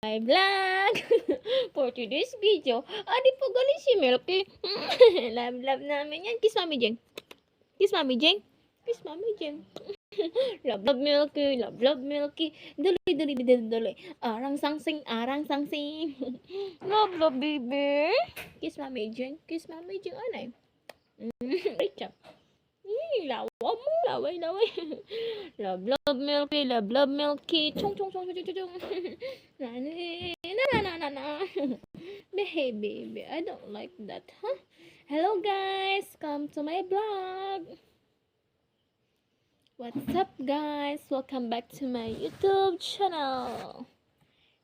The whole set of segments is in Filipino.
my vlog. For today's video, di po galing si Milky. Love namin yan. Kiss Mami Jeng. Kiss Mami Jeng. Kiss Mami Jeng. Love Milky. Love Milky. Dali. Arang sangsing. Love baby. Kiss Mami Jeng. Kiss Mami Jeng. Anay. Great job. Laway. Love Milky. Chong. Na. Hey baby, I don't like that, huh? Hello guys, come to my vlog. What's up guys? Welcome back to my YouTube channel.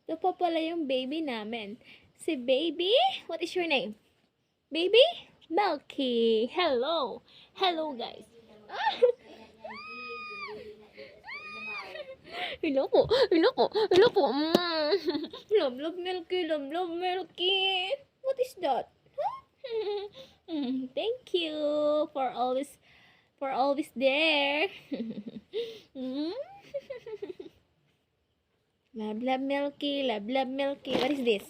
Ito po pala yung baby namin. Si baby, what is your name? Baby? Milky. Hello guys. Hello po. Love Milky. What is that? Huh? Thank you for always there. Love Milky. What is this?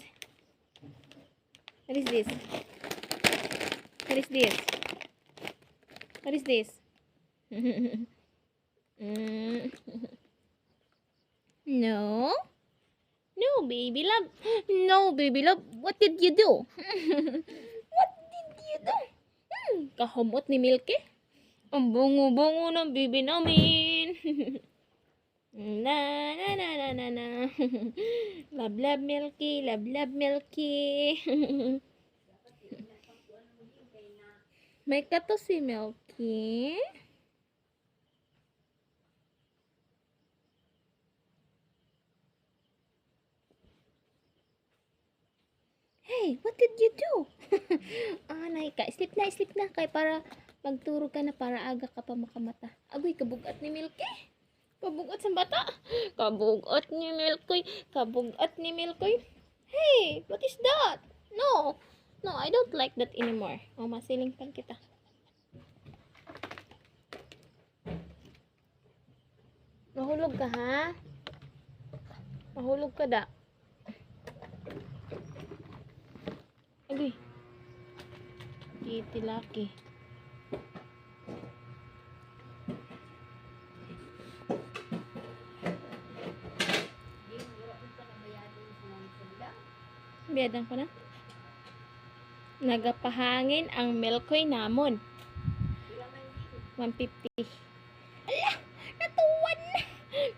No, baby love. What did you do? Kahumot ni Milky. Ang bungo ng baby namin. Na. Love Milky. May kato si Milky. Hey, what did you do? Sleep na. Kay para magturo ka na para aga ka pa makamata. Agoy, kabugat ni Milky. Kabugat sa bata. Kabugat ni Milky. Hey, what is that? No, I don't like that anymore. Masiling pan kita. Mahulog ka, ha? Mahulog ka da. Agoy. Kitty laki. Biyadang ko na. Nagapahangin ang Milky namon. 150. Ala!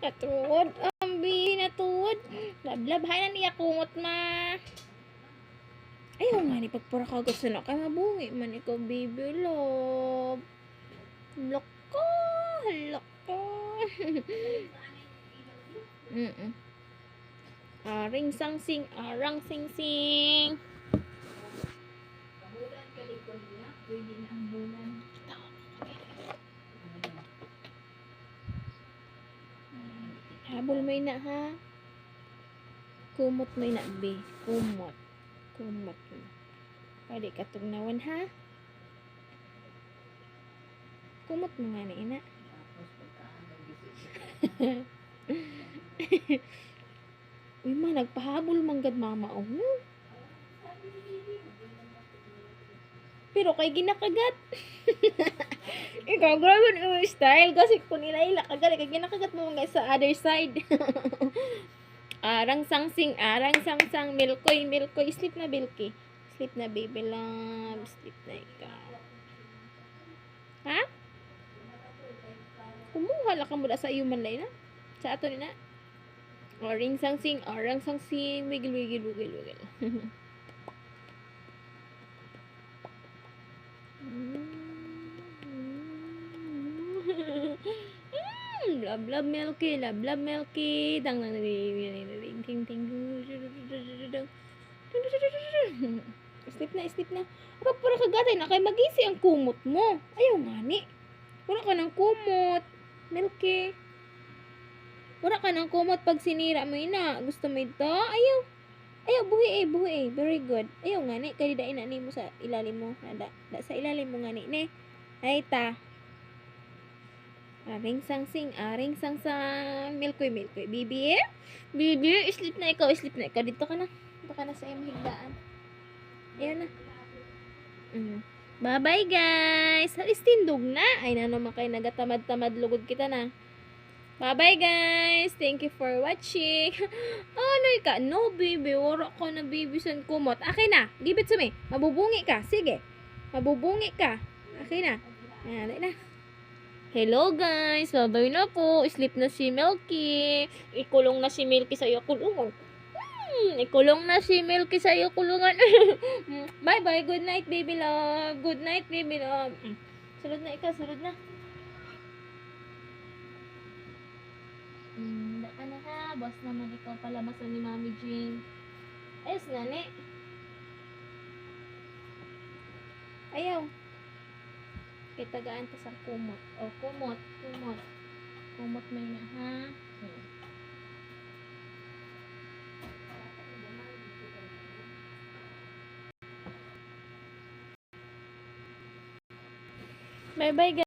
Natuwad. Ambi, natuwad. Lablab-hay na niya kumot ma. Ayaw nga ni pagpura ka gusto na kay mabungi man ikaw baby love. Loko. Arang sing-sing. Habol may na ha. Kumot may na be. Kumot. Pwede ka tugnawan ha. Kumot mo nga na ina. Uy ma, nagpahabol manggad mama. Pero kay ginakagat. Ikaw, grabe yung style. Kasi kung nila kagat, kay ginakagat mo nga sa other side. Arang sangsing. Milky. Sleep na, Milky. Sleep na, baby love. Sleep na ikaw. Ha? Kumuhala ka mula sa iyo man lay na. Sa ato na. Arang sangsing. Wiggle. Love Milky. Dang. Sleep na. Apa para kagatay na kay magisi ang kumot mo. Ayaw nga ni. Wala ka ng kumot. Milky. Wala ka ng kumot pag sinira mo ina. Gusto mo ito? Ayaw, buhi. Very good. Ayaw nga ni. Kaya dain na ni mo sa ilalim mo. Da sa ilalim mo nga ni. Ay ta. Aring sang milkoy, milkoy. Bibi, bibi, sleep na ikaw, sleep na ikaw. Dito ka na. Dito ka na sa iyong higdaan. Ayan na. Bye-bye, guys. Halis tindog na. Ay, na naman kayo nagatamad-tamad. Lugod kita na. Bye-bye, guys. Thank you for watching. Ano ka? No, baby. Wala ko na baby san kumot. Akin na. Give it to me. Mabubungi ka. Sige. Mabubungi ka. Akin na. Ayan, na. Hello, guys. Bye-bye na po. Sleep na si Milky. Ikulong na si Milky sa iyo kulungan. Ikulong na si Milky sa iyo kulungan. Bye-bye. Good night, baby love. Good night, baby love. Sulod na ikaw. Sulod na. Daka na ha. Boss naman ikaw pala maso ni Mami Jane. Ayos na, ne. Ayaw. Kaya tagaan ta sa kumot. O, kumot. Kumot. Kumot may na, ha? Bye-bye, guys.